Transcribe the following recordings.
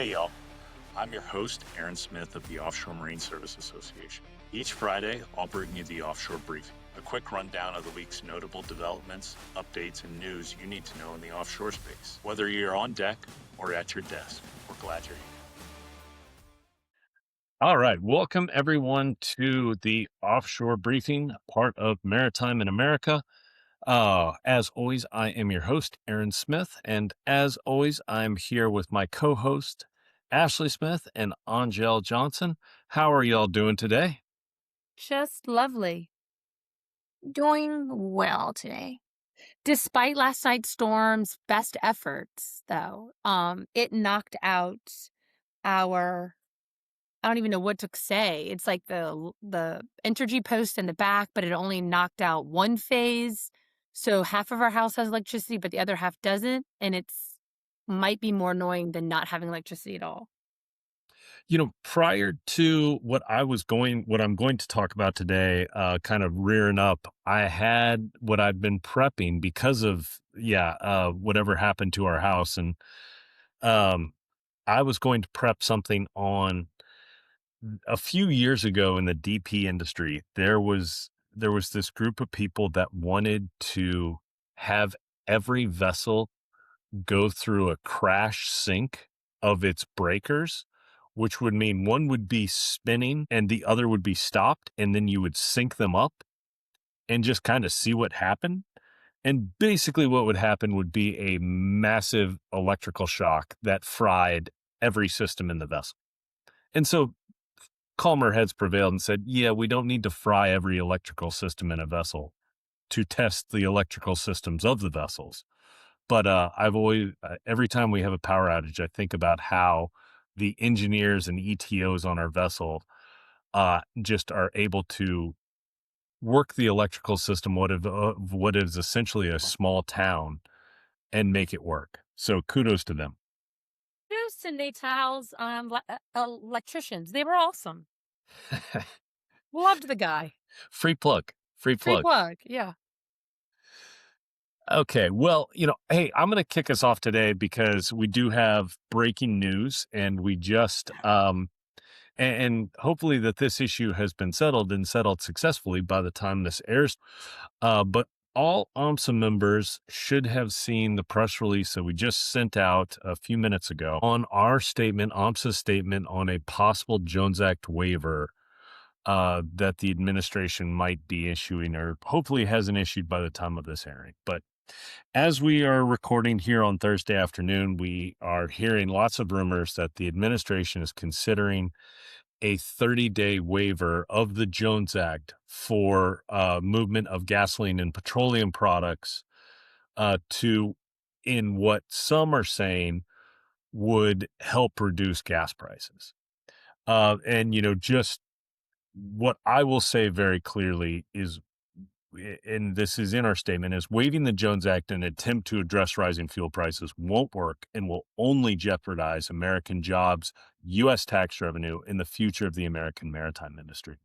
Hey y'all, I'm your host, Aaron Smith of the Offshore Marine Service Association. Each Friday, I'll bring you the Offshore Briefing, a quick rundown of the week's notable developments, updates, and news you need to know in the offshore space. Whether you're on deck or at your desk, we're glad you're here. All right. Welcome, everyone, to the Offshore Briefing, part of Maritime in America. As always, I am your host, Aaron Smith. And as always, I'm here with my co host, Ashley Smith and Angel Johnson. How are y'all doing today? Just lovely. Doing well today. Despite last night's storm's best efforts, though, it knocked out our, I don't even know what to say. It's like the energy post in the back, but it only knocked out one phase. So half of our house has electricity, but the other half doesn't. And it's might be more annoying than not having electricity at all. Prior to what I'm going to talk about today, kind of rearing up, I had what I'd been prepping because of, whatever happened to our house. And I was going to prep something on a few years ago in the DP industry. There was this group of people that wanted to have every vessel go through a crash sync of its breakers, which would mean one would be spinning and the other would be stopped, and then you would sync them up and just kind of see what happened. And basically what would happen would be a massive electrical shock that fried every system in the vessel. And so calmer heads prevailed and said, yeah, we don't need to fry every electrical system in a vessel to test the electrical systems of the vessels. But I've always, every time we have a power outage, I think about how the engineers and ETOs on our vessel just are able to work the electrical system of what is essentially a small town and make it work. So kudos to them. Kudos to Natal's electricians. They were awesome. Loved the guy. Free plug. Free plug. Yeah. Okay, well, hey, I'm going to kick us off today because we do have breaking news, and we just, and hopefully that this issue has been settled and settled successfully by the time this airs. But all AMSA members should have seen the press release that we just sent out a few minutes ago on our statement, AMSA's statement on a possible Jones Act waiver that the administration might be issuing, or hopefully hasn't issued by the time of this airing. But as we are recording here on Thursday afternoon, we are hearing lots of rumors that the administration is considering a 30-day waiver of the Jones Act for movement of gasoline and petroleum products to, in what some are saying, would help reduce gas prices. And just what I will say very clearly is, and this is in our statement, is waiving the Jones Act in an attempt to address rising fuel prices won't work and will only jeopardize American jobs, U.S. tax revenue, and the future of the American maritime industry.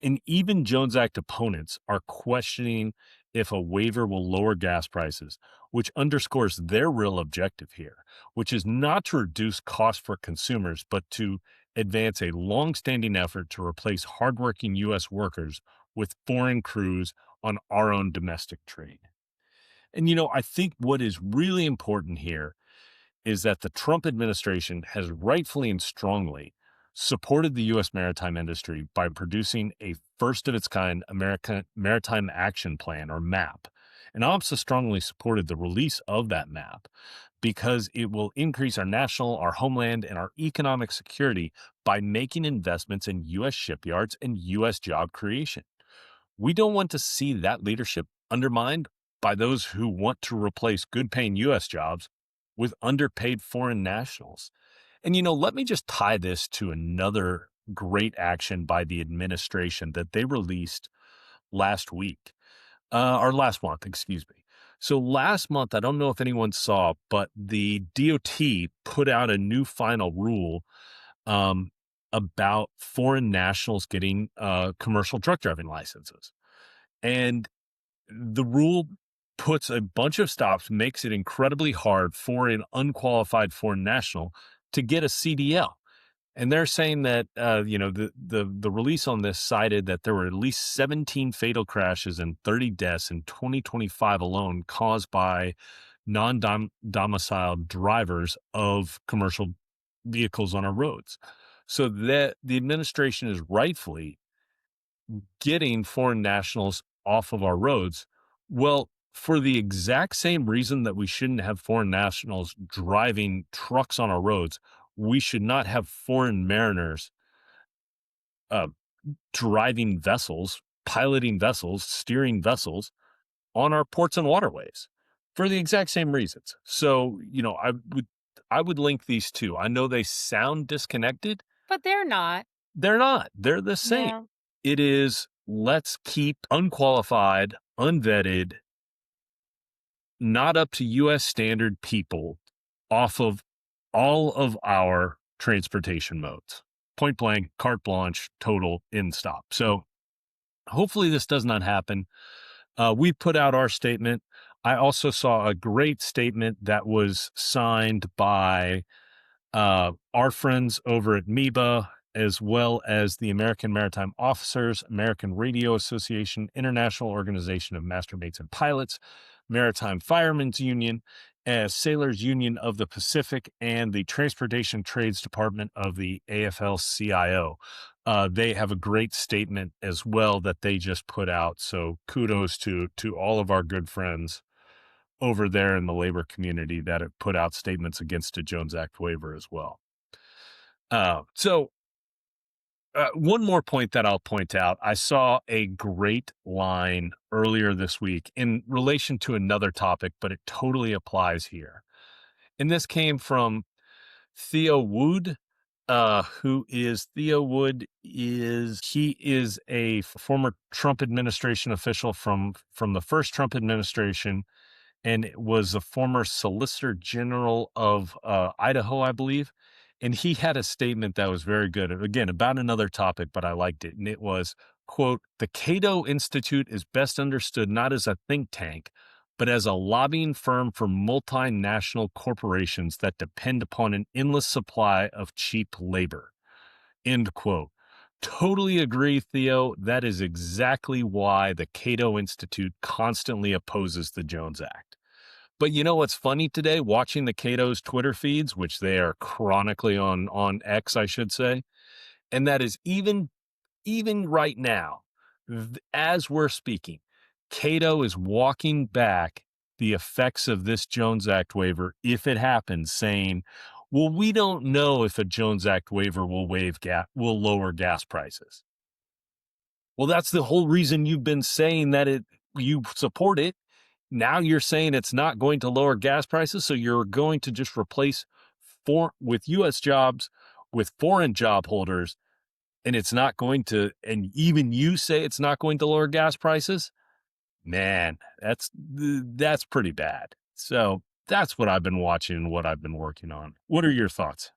And even Jones Act opponents are questioning if a waiver will lower gas prices, which underscores their real objective here, which is not to reduce costs for consumers, but to advance a long-standing effort to replace hardworking U.S. workers with foreign crews on our own domestic trade. And, I think what is really important here is that the Trump administration has rightfully and strongly supported the U.S. maritime industry by producing a first-of-its-kind American Maritime Action Plan, or MAP. And AMSA strongly supported the release of that MAP because it will increase our national, our homeland, and our economic security by making investments in U.S. shipyards and U.S. job creation. We don't want to see that leadership undermined by those who want to replace good-paying U.S. jobs with underpaid foreign nationals. And, let me just tie this to another great action by the administration that they released last month, excuse me. So last month, I don't know if anyone saw, but the DOT put out a new final rule about foreign nationals getting commercial truck driving licenses. And the rule puts a bunch of stops, makes it incredibly hard for an unqualified foreign national to get a CDL. And they're saying that, the release on this cited that there were at least 17 fatal crashes and 30 deaths in 2025 alone caused by non-domiciled drivers of commercial vehicles on our roads. So that the administration is rightfully getting foreign nationals off of our roads. Well, for the exact same reason that we shouldn't have foreign nationals driving trucks on our roads, we should not have foreign mariners uh, driving vessels, piloting vessels, steering vessels on our ports and waterways for the exact same reasons. So, I would link these two. I know they sound disconnected. But they're not. They're not. They're the same. Yeah. It is, let's keep unqualified, unvetted, not up to U.S. standard people off of all of our transportation modes. Point blank, carte blanche, total, end stop. So hopefully this does not happen. We put out our statement. I also saw a great statement that was signed by our friends over at MEBA, as well as the American Maritime Officers, American Radio Association, International Organization of Master Mates and Pilots, Maritime Firemen's Union, as Sailors Union of the Pacific, and the Transportation Trades Department of the AFL-CIO. They have a great statement as well that they just put out. So kudos to all of our good friends over there in the labor community that have put out statements against a Jones Act waiver as well. One more point that I'll point out. I saw a great line earlier this week in relation to another topic, but it totally applies here. And this came from Theo Wood, he is a former Trump administration official from the first Trump administration, and was a former Solicitor General of Idaho, I believe. And he had a statement that was very good, again, about another topic, but I liked it. And it was, quote, "The Cato Institute is best understood not as a think tank, but as a lobbying firm for multinational corporations that depend upon an endless supply of cheap labor." End quote. Totally agree, Theo. That is exactly why the Cato Institute constantly opposes the Jones Act. But you know what's funny today? Watching the Cato's Twitter feeds, which they are chronically on X, I should say, and that is even right now, as we're speaking, Cato is walking back the effects of this Jones Act waiver if it happens, saying, well, we don't know if a Jones Act waiver will lower gas prices. Well, that's the whole reason you've been saying that you support it. Now you're saying it's not going to lower gas prices, so you're going to just replace with U.S. jobs with foreign job holders, and it's not going to, and even you say it's not going to lower gas prices? Man, that's pretty bad. So that's what I've been watching and what I've been working on. What are your thoughts?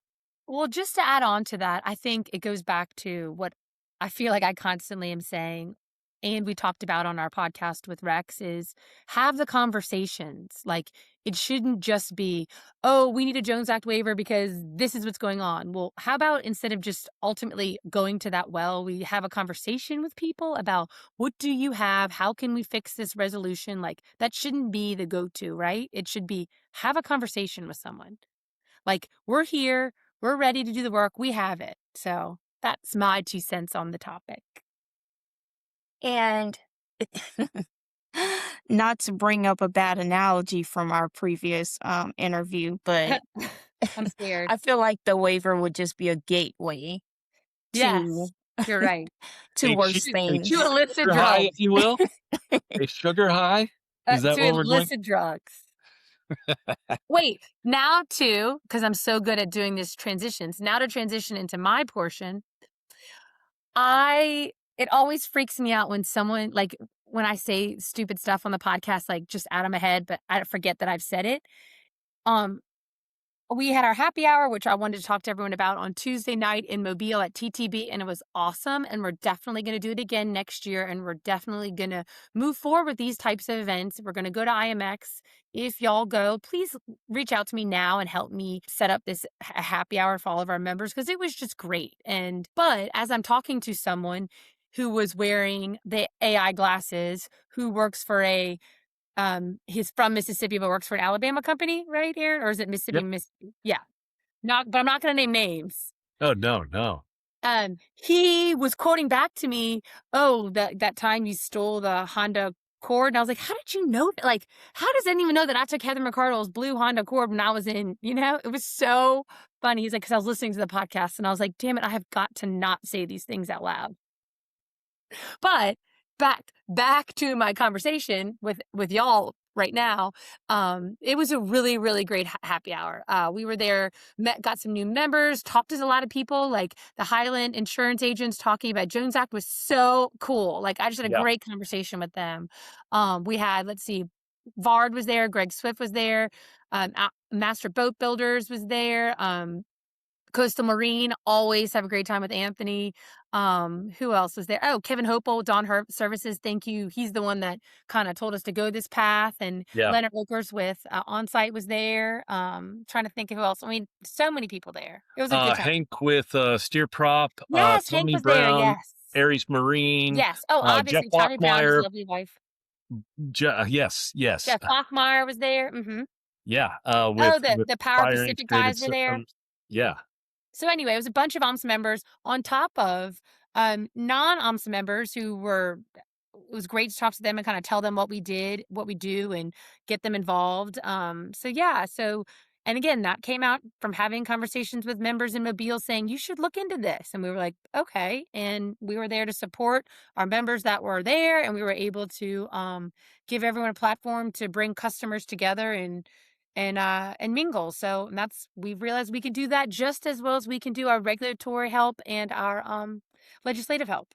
Well, just to add on to that, I think it goes back to what I feel like I constantly am saying, and we talked about on our podcast with Rex, is have the conversations. Like, it shouldn't just be, oh, we need a Jones Act waiver because this is what's going on. Well, how about instead of just ultimately going to that well, we have a conversation with people about what do you have? How can we fix this resolution? Like, that shouldn't be the go-to, right? It should be have a conversation with someone. Like, we're here, we're ready to do the work, we have it. So that's my 2 cents on the topic. And not to bring up a bad analogy from our previous interview, but I'm scared. I feel like the waiver would just be a gateway Yes, you're right. to A worse cheap- things. To illicit Sugar high, drugs. if you will. A sugar high? Is that To what we're doing? illicit drugs. Wait, now to, because I'm so good at doing these transitions, now to transition into my portion. It always freaks me out when someone, like, when I say stupid stuff on the podcast, like just out of my head, but I forget that I've said it. we had our happy hour, which I wanted to talk to everyone about on Tuesday night in Mobile at TTB, and it was awesome. And we're definitely going to do it again next year. And we're definitely going to move forward with these types of events. We're going to go to IMX. If y'all go, please reach out to me now and help me set up this happy hour for all of our members, because it was just great. But as I'm talking to someone who was wearing the AI glasses, who works for he's from Mississippi but works for an Alabama company, right, Aaron? Or is it Mississippi? Yep. Yeah. But I'm not going to name names. Oh, no. He was quoting back to me, "Oh, that time you stole the Honda Accord," and I was like, "How did you know that? Like, how does anyone know that I took Heather McCardle's blue Honda Accord when I was in?" It was so funny. He's like, "Because I was listening to the podcast," and I was like, "Damn it, I have got to not say these things out loud." But back to my conversation with y'all right now. It was a really, really great happy hour. We were there, got some new members, talked to a lot of people, like the Highland insurance agents talking about Jones Act was so cool. Like, I just had a great conversation with them. We had, let's see, Vard was there, Greg Swift was there, Master Boat Builders was there, Coastal Marine, always have a great time with Anthony. Who else was there? Oh, Kevin Hopel, Don Herb Services. Thank you. He's the one that kind of told us to go this path. And Leonard Wilkers with On-Site was there. Trying to think of who else. I mean, so many people there. It was a good time. Hank with Steer Prop. Yes, Tony Hank was Brown, there. Yes. Aries Marine. Yes. Oh, obviously, Jeff Tommy Brown's Bachmeyer. lovely wife. Yes. Jeff Bachmeyer was there. Mm-hmm. Yeah. With the Power Pacific guys were there. Yeah. So anyway, it was a bunch of OMS members on top of non-OMS members who were. It was great to talk to them and kind of tell them what we do, and get them involved. And again, that came out from having conversations with members in Mobile saying, you should look into this. And we were like, okay. And we were there to support our members that were there. And we were able to give everyone a platform to bring customers together and mingle. So we realized we can do that just as well as we can do our regulatory help and our legislative help.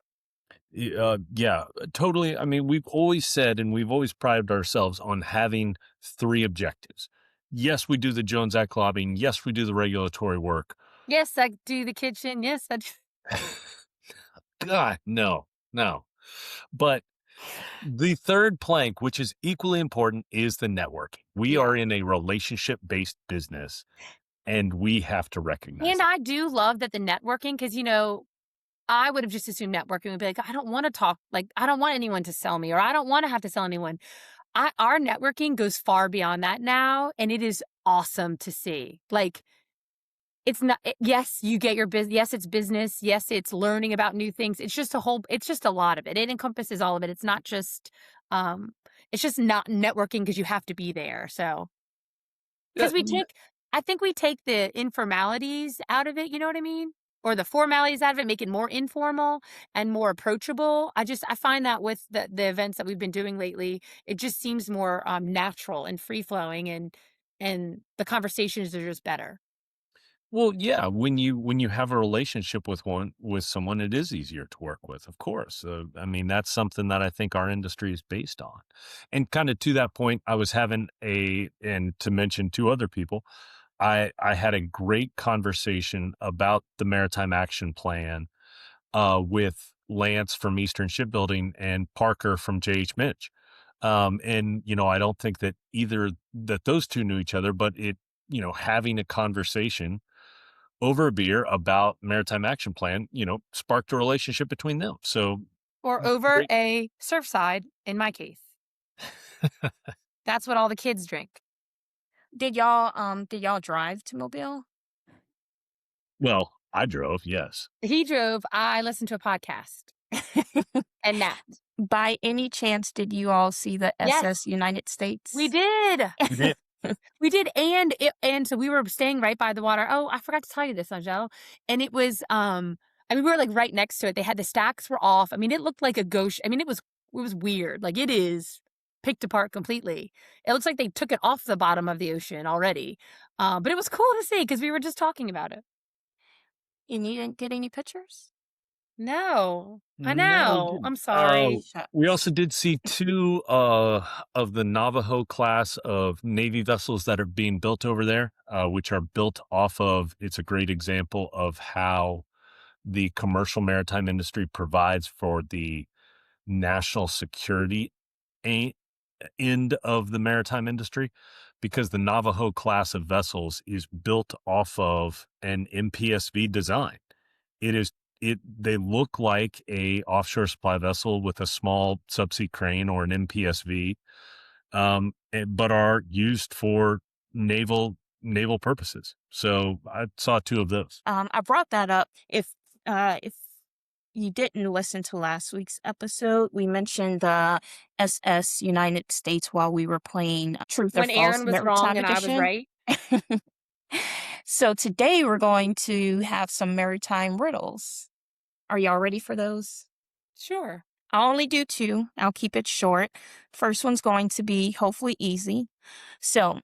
Yeah, totally. I mean, we've always said, and we've always prided ourselves on having 3 objectives. Yes, we do the Jones Act lobbying. Yes, we do the regulatory work. Yes, I do the kitchen. Yes, I do. God, no. But the third plank, which is equally important, is the networking. We are in a relationship-based business, and we have to recognize And it. I do love that the networking, because, I would have just assumed networking would be like, I don't want to talk, like, I don't want anyone to sell me, or I don't want to have to sell anyone. Our networking goes far beyond that now, and it is awesome to see. Like, it's not, yes, you get your business. Yes, it's business. Yes, it's learning about new things. It's just a lot of it. It encompasses all of it. It's not just, it's just not networking because you have to be there. So, because I think we take the informalities out of it. You know what I mean? Or the formalities out of it, make it more informal and more approachable. I find that with the events that we've been doing lately, it just seems more natural and free flowing, and the conversations are just better. Well, yeah, when you have a relationship with someone, it is easier to work with, of course. I mean, that's something that I think our industry is based on. And kind of to that point, I was having and to mention 2 other people, I had a great conversation about the Maritime Action Plan with Lance from Eastern Shipbuilding and Parker from J.H. Mitch. And, I don't think that those 2 knew each other, but having a conversation over a beer about Maritime Action Plan, sparked a relationship between them. So, or over a Surfside, in my case. That's what all the kids drink. Did y'all drive to Mobile? Well, I drove, yes. He drove. I listened to a podcast. And that. By any chance, did you all see the SS United States? We did. We did, and so we were staying right by the water. Oh, I forgot to tell you this, Angel. And it was, we were like right next to it. They had the stacks were off. I mean, it looked like a ghost. I mean, it was weird. Like, it is picked apart completely. It looks like they took it off the bottom of the ocean already. But it was cool to see because we were just talking about it. And you didn't get any pictures? No, I No, we know. didn't. I'm sorry. We Shucks. also did see two of the Navajo class of Navy vessels that are being built over there, which are built off of. It's a great example of how the commercial maritime industry provides for the national security a- end of the maritime industry, because the Navajo class of vessels is built off of an MPSV design. It is they look like a offshore supply vessel with a small subsea crane or an MPSV, but are used for naval purposes. So I saw two of those. I brought that up. If you didn't listen to last week's episode, we mentioned the SS United States while we were playing Truth or When False Aaron was wrong Maritime and I was Edition. right. So today we're going to have some maritime riddles. Are y'all ready for those? Sure. I'll only do two. I'll keep it short. First one's going to be hopefully easy. So,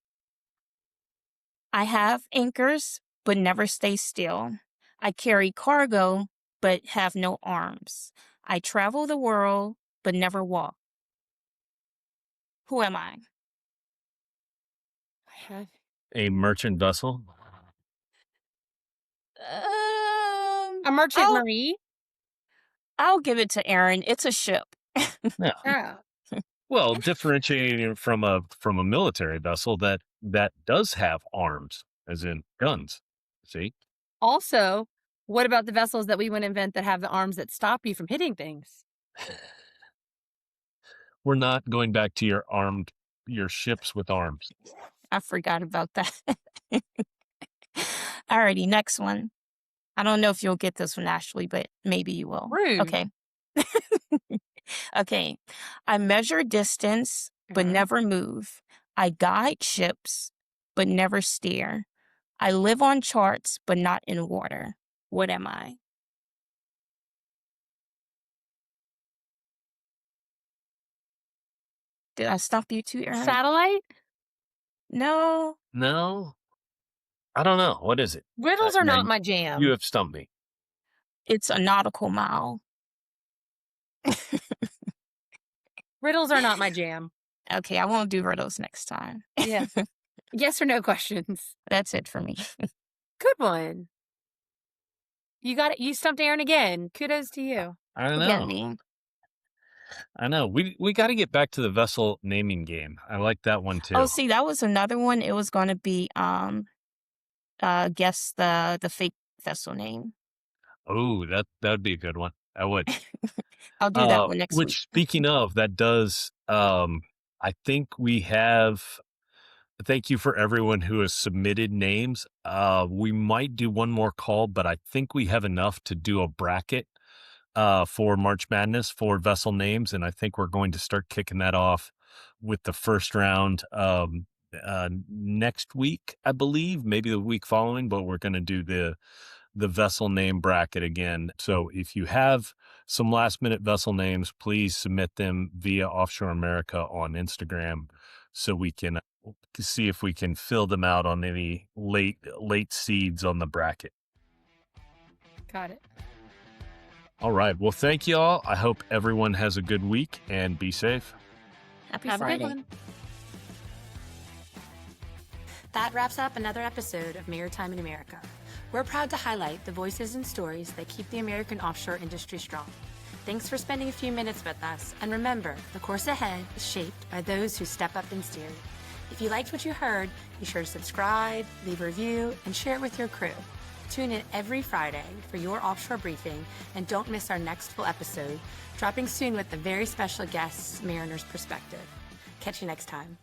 I have anchors, but never stay still. I carry cargo, but have no arms. I travel the world, but never walk. Who am I? A merchant vessel. A merchant I'll, marine? I'll give it to Aaron. It's a ship. Yeah. Oh. Well, differentiating from a military vessel that does have arms, as in guns. See, Also, what about the vessels that we would invent that have the arms that stop you from hitting things? we're not going back to your ships with arms. I forgot about that. Alrighty, next one. I don't know if you'll get this one, Ashley, but maybe you will. Rude. Okay. Okay. I measure distance, but Uh-huh. never move. I guide ships, but never steer. I live on charts, but not in water. What am I? Did I stop you too, Aaron? Satellite? No, No, I don't know. What is it? Riddles are Now not my jam. You have stumped me. it's a nautical mile. Riddles are not my jam. Okay, I won't do riddles next time. Yeah. Yes or no questions. That's it for me. Good one. You got it. You stumped Aaron again. Kudos to you. I Look at know. me. I know. We got to get back to the vessel naming game. I like that one too. Oh, see, that was another one. It was going to be guess the fake vessel name. Oh, that would be a good one. I would. I'll do that one next Which, week. speaking of, that does. I think we have. Thank you for everyone who has submitted names. We might do one more call, but I think we have enough to do a bracket for March Madness for vessel names, and I think we're going to start kicking that off with the first round next week, I believe, maybe the week following. But we're going to do the vessel name bracket again. So if you have some last minute vessel names, please submit them via Offshore America on Instagram, so we can see if we can fill them out on any late seeds on the bracket. Got it. All right. Well, thank you all. I hope everyone has a good week and be safe. Happy Have a Friday. good one. That wraps up another episode of Maritime in America. We're proud to highlight the voices and stories that keep the American offshore industry strong. Thanks for spending a few minutes with us, and remember, the course ahead is shaped by those who step up and steer. If you liked what you heard, be sure to subscribe, leave a review, and share it with your crew. Tune in every Friday for your offshore briefing, and don't miss our next full episode, dropping soon with a very special guest's mariner's perspective. Catch you next time.